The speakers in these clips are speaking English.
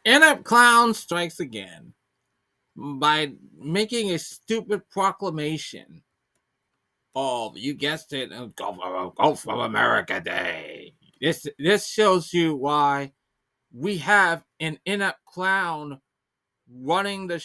Inept clown strikes again by making a stupid proclamation of, you guessed it, Gulf of America Day. This shows you why we have an inept clown running the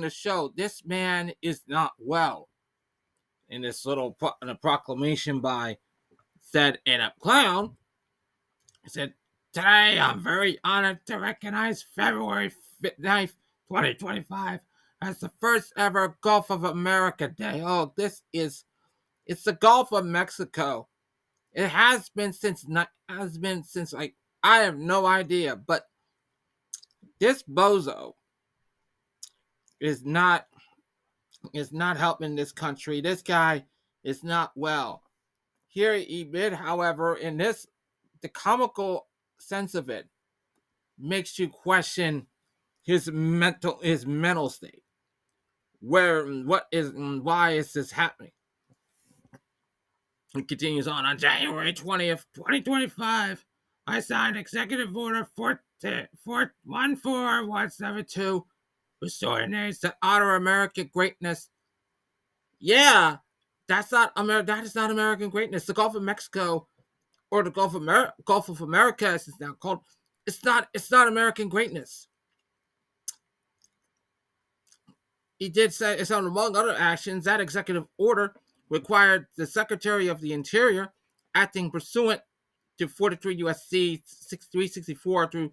show. This man is not well. In this little in a proclamation by said inept clown, he said, "Today I'm very honored to recognize February 9th, 2025 as the first ever Gulf of America Day." Oh, it's the Gulf of Mexico. It has been since like I have no idea, but this bozo is not helping this country. This guy is not well. Here he did, however, in this the comical sense of it makes you question his mental state. Why is this happening? It continues on January 20th, 2025. I signed Executive Order 14172, restoring names that honor American greatness. Yeah, that is not American greatness. The Gulf of Mexico, or the Gulf of America, as it's now called, it's not American greatness. He did say, it's among other actions, that executive order required the Secretary of the Interior, acting pursuant to 43 U.S.C. 364 through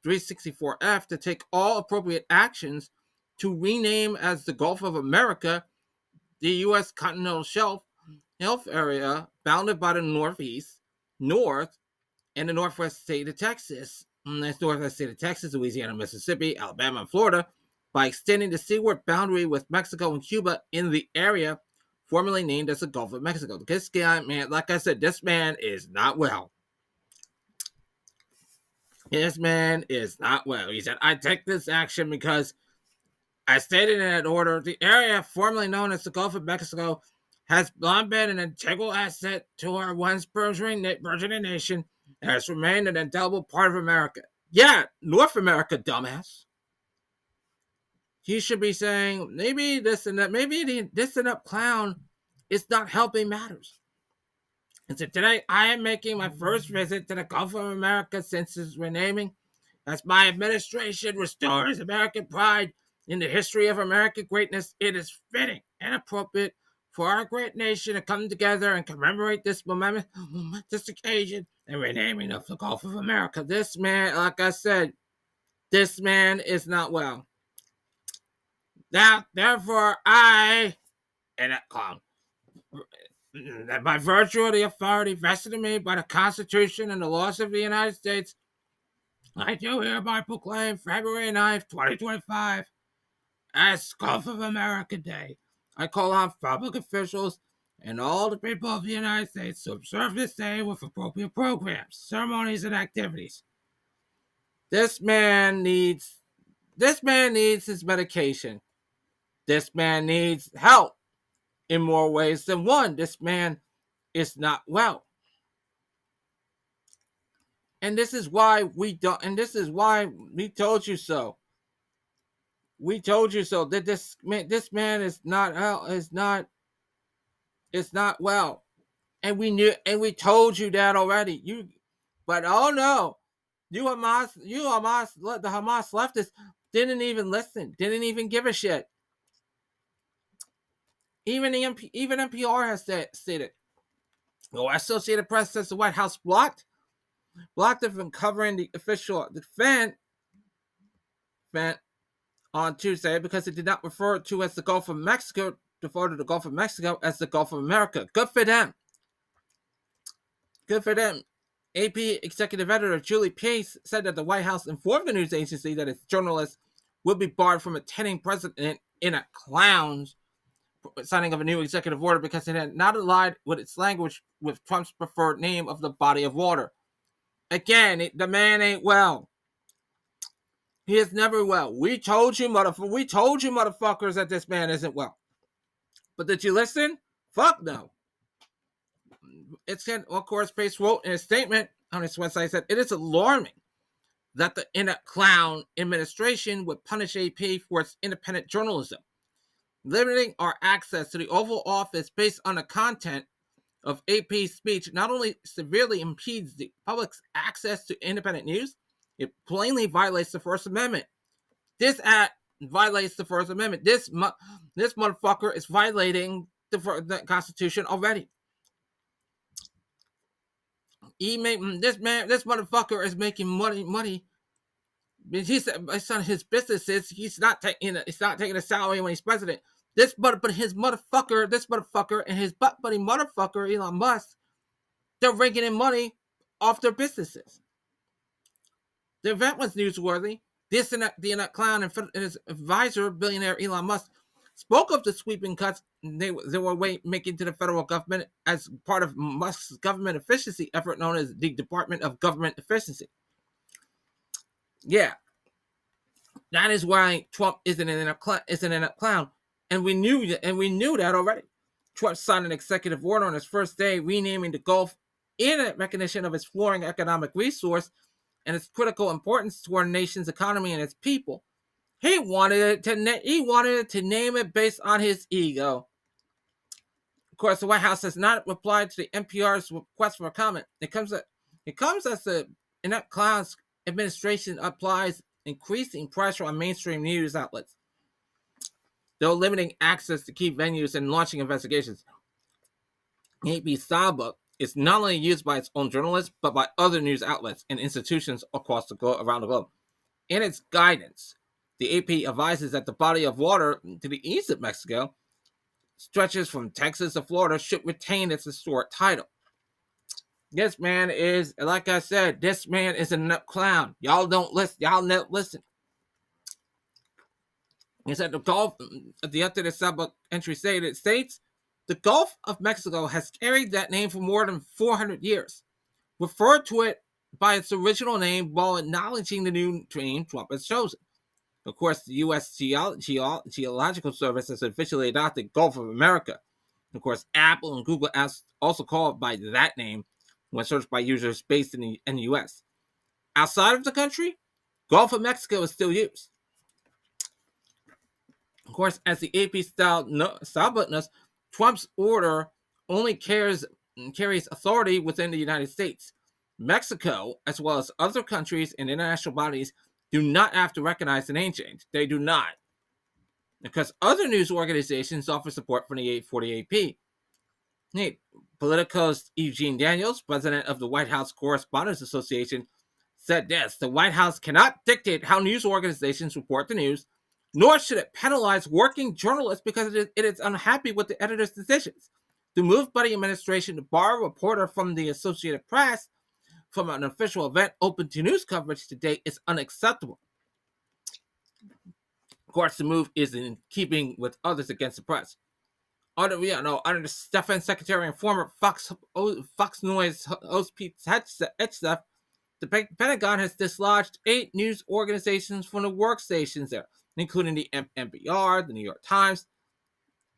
364F, to take all appropriate actions to rename as the Gulf of America the U.S. continental shelf area bounded by the northeast, north, and the northwest state of Texas. That's northwest state of Texas, Louisiana, Mississippi, Alabama, and Florida, by extending the seaward boundary with Mexico and Cuba in the area formerly named as the Gulf of Mexico. This guy, man, like I said, this man is not well. This man is not well. He said, I take this action because I stated in that order, the area formerly known as the Gulf of Mexico has long been an integral asset to our once burgeoning nation and has remained an indelible part of America. Yeah, North America, dumbass. He should be saying, maybe this and that, maybe this and that clown is not helping matters. And so today I am making my first visit to the Gulf of America since its renaming, as my administration restores American pride in the history of American greatness. It is fitting and appropriate for our great nation to come together and commemorate this momentous occasion and renaming of the Gulf of America. This man, like I said, this man is not well. Now, therefore, and that clown, that by virtue of the authority vested in me by the Constitution and the laws of the United States, I do hereby proclaim February 9th, 2025 as Gulf of America Day. I call on public officials and all the people of the United States to observe this day with appropriate programs, ceremonies, and activities. This man needs his medication. This man needs help in more ways than one. This man is not well. And this is why we don't, and this is why we told you so. We told you so that this man is not well. And we told you that already. But oh no, the Hamas leftists didn't even listen, didn't even give a shit. Even NPR has stated. The Associated Press says the White House blocked it from covering the official event on Tuesday because it did not refer to as the Gulf of Mexico, refer to the Gulf of Mexico as the Gulf of America. Good for them. Good for them. AP executive editor Julie Pace said that the White House informed the news agency that its journalists will be barred from attending President in a clown's signing of a new executive order because it had not aligned with its language with Trump's preferred name of the body of water. Again, the man ain't well. He is never well. We told you, motherfuckers, that this man isn't well. But did you listen? Fuck no. Of course, Pace wrote in a statement on his website, said, it is alarming that the Inept clown administration would punish AP for its independent journalism, limiting our access to the Oval Office based on the content of AP's speech not only severely impedes the public's access to independent news, it plainly violates the First Amendment. This act violates the First Amendment. This motherfucker is violating the Constitution already. This motherfucker is making money. He's based on his businesses. He's not taking a salary when he's president. This motherfucker and his butt buddy motherfucker Elon Musk, they're raking in money off their businesses. The event was newsworthy. The Inept clown and his advisor, billionaire Elon Musk, spoke of the sweeping cuts they were making to the federal government as part of Musk's government efficiency effort known as the Department of Government Efficiency. Yeah, that is why Trump isn't an Inept clown, and we knew that already. Trump signed an executive order on his first day renaming the Gulf in recognition of its flowing economic resource and its critical importance to our nation's economy and its people. He wanted to name it based on his ego. Of course, the White House has not replied to the NPR's request for a comment. It comes as the Inept clown's administration applies increasing pressure on mainstream news outlets, though limiting access to key venues and launching investigations. AP Stylebook is not only used by its own journalists, but by other news outlets and institutions around the globe. In its guidance, the AP advises that the body of water to the east of Mexico stretches from Texas to Florida should retain its historic title. This man is, like I said, this man is a nut clown. Y'all don't listen. Y'all not listen. He said the Gulf, the updated Stylebook entry states, the Gulf of Mexico has carried that name for more than 400 years. Refer to it by its original name while acknowledging the new name Trump has chosen. Of course, the U.S. Geological Service has officially adopted Gulf of America. Of course, Apple and Google apps also call it by that name when searched by users based in the U.S. Outside of the country, Gulf of Mexico is still used. Of course, as the AP Stylebook notes, Trump's order only carries authority within the United States. Mexico, as well as other countries and international bodies, do not have to recognize the name change. They do not. Because other news organizations offer support for the 840 AP. Politico's Eugene Daniels, president of the White House Correspondents Association, said this: the White House cannot dictate how news organizations report the news, nor should it penalize working journalists because it is unhappy with the editor's decisions. The move by the administration to bar a reporter from the Associated Press from an official event open to news coverage today is unacceptable. Of course, the move is in keeping with others against the press. Under the Stefan Secretary and former Fox News host Pete Hegseth, the Pentagon has dislodged 8 news organizations from the workstations there, including the NPR, the New York Times,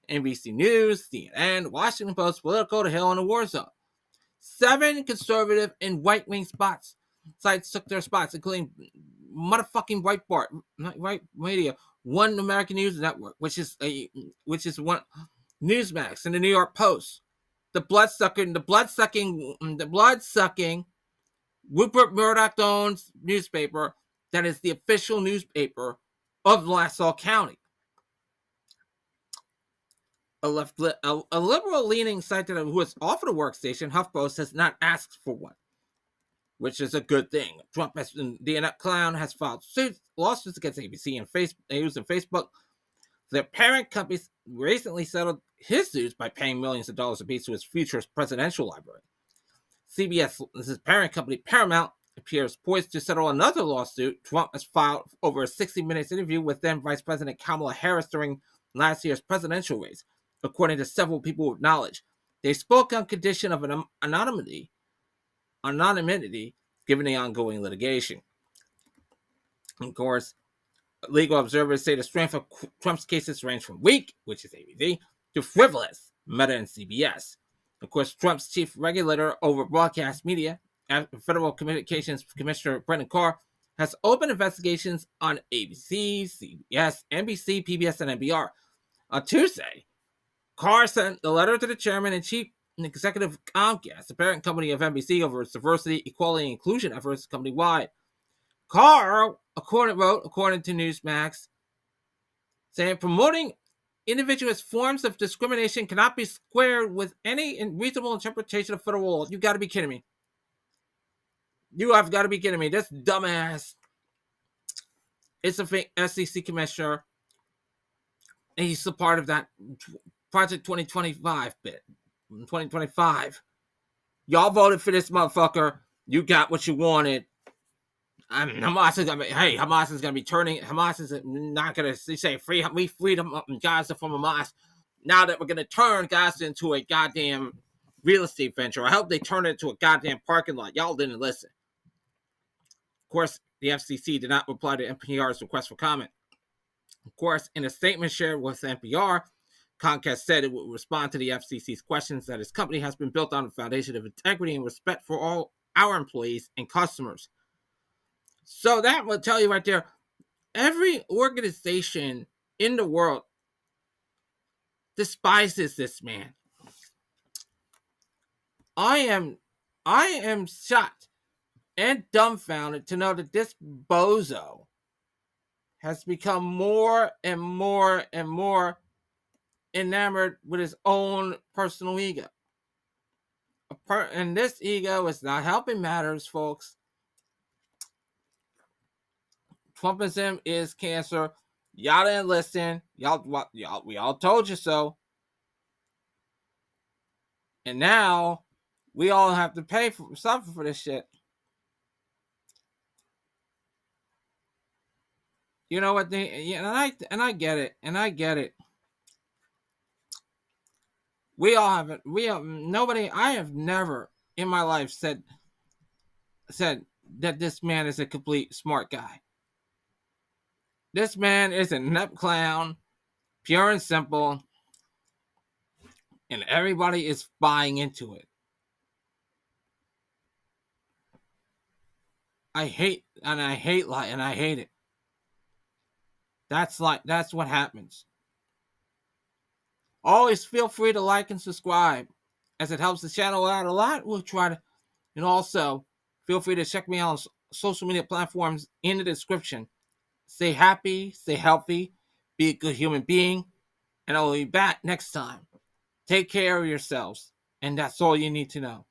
NBC News, CNN, Washington Post, Politico, The Hill, and the War Zone. 7 conservative and right-wing sites took their spots, including motherfucking Right Radio, One American News Network, which is one Newsmax, and the New York Post. The blood-sucking Rupert Murdoch-owned newspaper that is the official newspaper of Nassau County. A liberal-leaning site who has offered a workstation, HuffPost, has not asked for one, which is a good thing. The Inept clown has filed lawsuits against ABC and News and Facebook. Their parent companies recently settled his suits by paying millions of dollars apiece to his future presidential library. CBS's parent company, Paramount, appears poised to settle another lawsuit Trump has filed over a 60-minute interview with then Vice President Kamala Harris during last year's presidential race, according to several people with knowledge. They spoke on condition of an anonymity given the ongoing litigation. Of course, legal observers say the strength of Trump's cases range from weak, which is ABV, to frivolous, Meta and CBS. Of course, Trump's chief regulator over broadcast media, Federal Communications Commissioner Brendan Carr, has opened investigations on ABC, CBS, NBC, PBS, and NPR. On Tuesday, Carr sent the letter to the chairman and chief executive of Comcast, the parent company of NBC, over its diversity, equality, and inclusion efforts company-wide. Carr, according to Newsmax, saying promoting individuous forms of discrimination cannot be squared with any reasonable interpretation of federal law. You got to be kidding me. You have got to be kidding me. This dumbass is a fake SEC commissioner, and he's a part of that Project 2025 bit. 2025. Y'all voted for this motherfucker. You got what you wanted. Hamas is gonna be turning. Hamas is not gonna say we freed Gaza from Hamas. Now that we're gonna turn Gaza into a goddamn real estate venture. I hope they turn it into a goddamn parking lot. Y'all didn't listen. Of course, the FCC did not reply to NPR's request for comment. Of course, in a statement shared with NPR, Comcast said it would respond to the FCC's questions that its company has been built on a foundation of integrity and respect for all our employees and customers. So that will tell you right there, every organization in the world despises this man. I am shocked and dumbfounded to know that this bozo has become more and more and more enamored with his own personal ego. And this ego is not helping matters, folks. Trumpism is cancer. Y'all didn't listen. We all told you so. And now we all have to suffer for this shit. You know what? I get it. And I get it. Nobody. I have never in my life said that this man is a complete smart guy. This man is an inept clown, pure and simple, and everybody is buying into it. I hate it. That's what happens. Always feel free to like and subscribe, as it helps the channel out a lot. We'll try to, and also feel free to check me out on social media platforms in the description. Stay happy, stay healthy, be a good human being, and I'll be back next time. Take care of yourselves, and that's all you need to know.